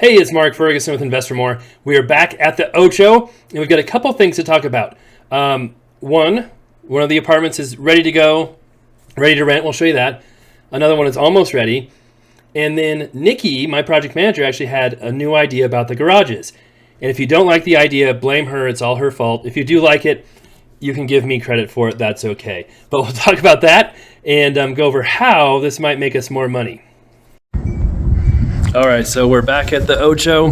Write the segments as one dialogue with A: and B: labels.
A: Hey, it's Mark Ferguson with Investor More. We are back at the Ocho, and we've got a couple things to talk about. One of the apartments is ready to go, ready to rent. We'll show you that. Another one is almost ready. And then Nikki, my project manager, actually had a new idea about the garages. And if you don't like the idea, blame her. It's all her fault. If you do like it, you can give me credit for it. That's okay. But we'll talk about that and go over how this might make us more money. All right, so we're back at the Ocho.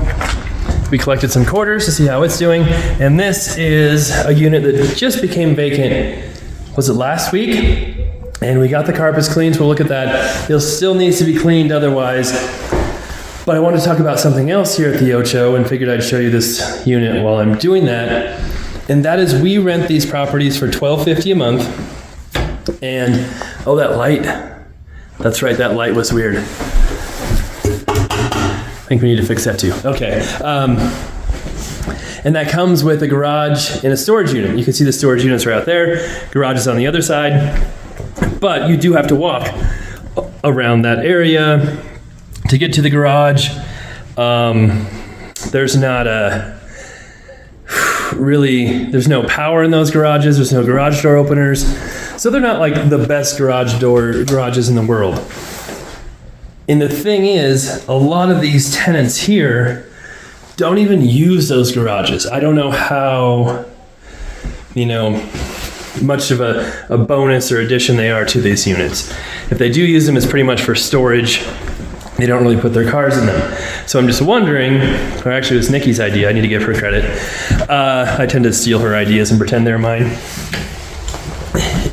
A: We collected some quarters to see how it's doing. And this is a unit that just became vacant. Was it last week? And we got the carpets cleaned, so we'll look at that. It still needs to be cleaned otherwise. But I want to talk about something else here at the Ocho and figured I'd show you this unit while I'm doing that. And that is we rent these properties for $12.50 a month. And, oh, that light. That's right, that light was weird. I think we need to fix that too. Okay. And that comes with a garage and a storage unit. You can see the storage units are out there. Garage is on the other side. But you do have to walk around that area to get to the garage. There's not there's no power in those garages. There's no garage door openers. So they're not like the best garages in the world. And the thing is, a lot of these tenants here don't even use those garages. I don't know how, much of a bonus or addition they are to these units. If they do use them, it's pretty much for storage. They don't really put their cars in them. So I'm just wondering, or actually it was Nikki's idea, I need to give her credit. I tend to steal her ideas and pretend they're mine.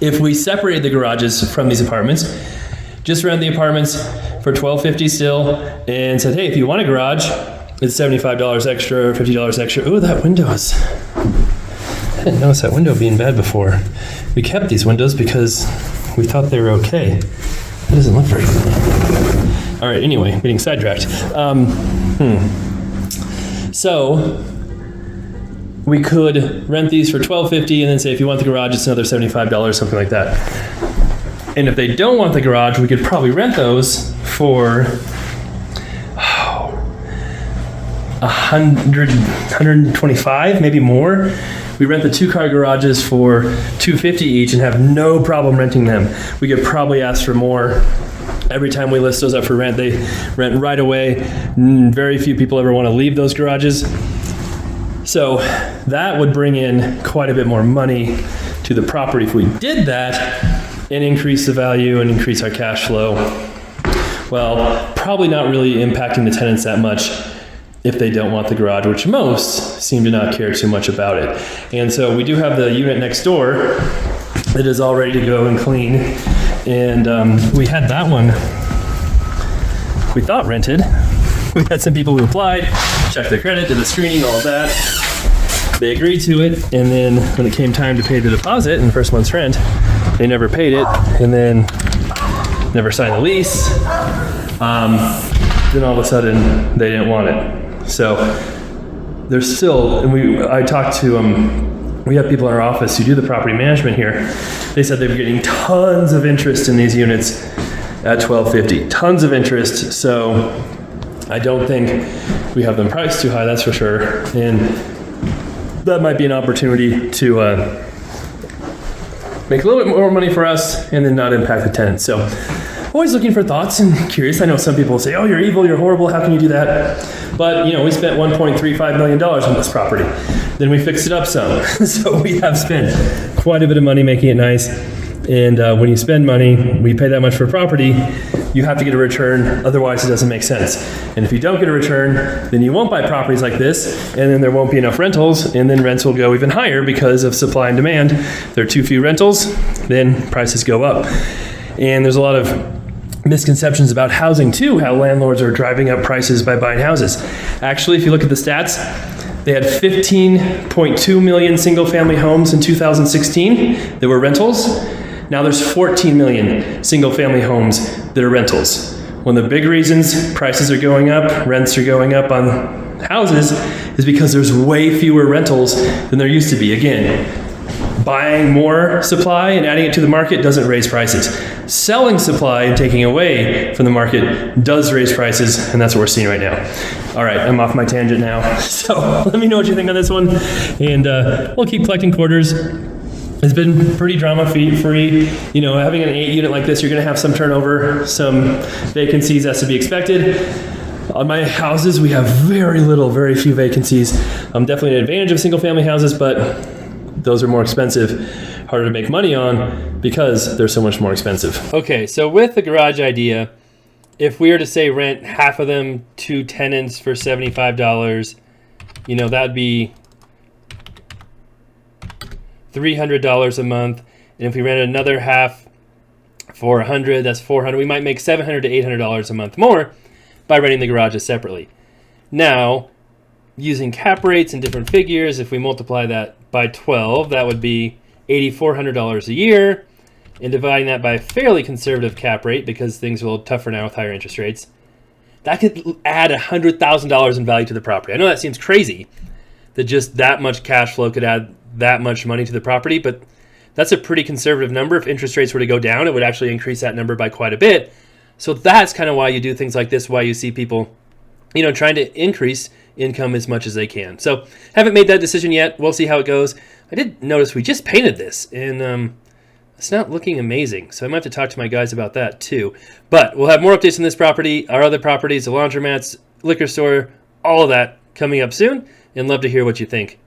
A: If we separated the garages from these apartments, just rent the apartments for $12.50 still, and said, hey, if you want a garage, it's $75 extra or $50 extra. Ooh, that window is... I didn't notice that window being bad before. We kept these windows because we thought they were okay. That doesn't look very good. All right, anyway, getting sidetracked. So we could rent these for $12.50 and then say if you want the garage, it's another $75, something like that. And if they don't want the garage, we could probably rent those for $125, maybe more. We rent the 2-car garages for $250 each and have no problem renting them. We could probably ask for more. Every time we list those up for rent, they rent right away. Very few people ever want to leave those garages. So that would bring in quite a bit more money to the property if we did that and increase the value and increase our cash flow. Well, probably not really impacting the tenants that much if they don't want the garage, which most seem to not care too much about it. And so we do have the unit next door that is all ready to go and clean. And we had that one we thought rented. We had some people who applied, checked their credit, did the screening, all of that. They agreed to it, and then when it came time to pay the deposit and the first month's rent, they never paid it, and then never signed the lease. Then all of a sudden, they didn't want it. So there's still, and I talked to we have people in our office who do the property management here. They said they were getting tons of interest in these units at $12.50, tons of interest. So I don't think we have them priced too high, that's for sure. And that might be an opportunity to make a little bit more money for us and then not impact the tenants. So always looking for thoughts and curious. I know some people will say, oh, you're evil, you're horrible, how can you do that? But we spent $1.35 million on this property. Then we fixed it up some. So we have spent quite a bit of money making it nice. And when you spend money, we pay that much for property, you have to get a return, otherwise it doesn't make sense. And if you don't get a return, then you won't buy properties like this, and then there won't be enough rentals, and then rents will go even higher because of supply and demand. If there are too few rentals, then prices go up. And there's a lot of misconceptions about housing too, how landlords are driving up prices by buying houses. Actually, if you look at the stats, they had 15.2 million single-family homes in 2016 that were rentals. Now there's 14 million single-family homes that are rentals. One of the big reasons prices are going up, rents are going up on houses, is because there's way fewer rentals than there used to be. Again, buying more supply and adding it to the market doesn't raise prices. Selling supply and taking away from the market does raise prices, and that's what we're seeing right now. All right, I'm off my tangent now. So let me know what you think on this one, and we'll keep collecting quarters. It's been pretty drama-free. You know, having an 8 unit like this, you're going to have some turnover, some vacancies, as to be expected. On my houses, we have very few vacancies. Definitely an advantage of single-family houses, but those are more expensive, harder to make money on because they're so much more expensive. Okay, so with the garage idea, if we were to say rent half of them to tenants for $75, you know, that'd be $300 a month. And if we rented another half for $100, that's $400. We might make $700 to $800 a month more by renting the garages separately. Now, using cap rates and different figures, if we multiply that by 12, that would be $8,400 a year. And dividing that by a fairly conservative cap rate, because things are a little tougher now with higher interest rates, that could add $100,000 in value to the property. I know that seems crazy, that just that much cash flow could add that much money to the property, but that's a pretty conservative number. If interest rates were to go down, it would actually increase that number by quite a bit. So that's kind of why you do things like this, why you see people, you know, trying to increase income as much as they can. So haven't made that decision yet. We'll see how it goes. I did notice we just painted this, and it's not looking amazing. So I might have to talk to my guys about that too. But we'll have more updates on this property, our other properties, the laundromats, liquor store, all of that coming up soon, and love to hear what you think.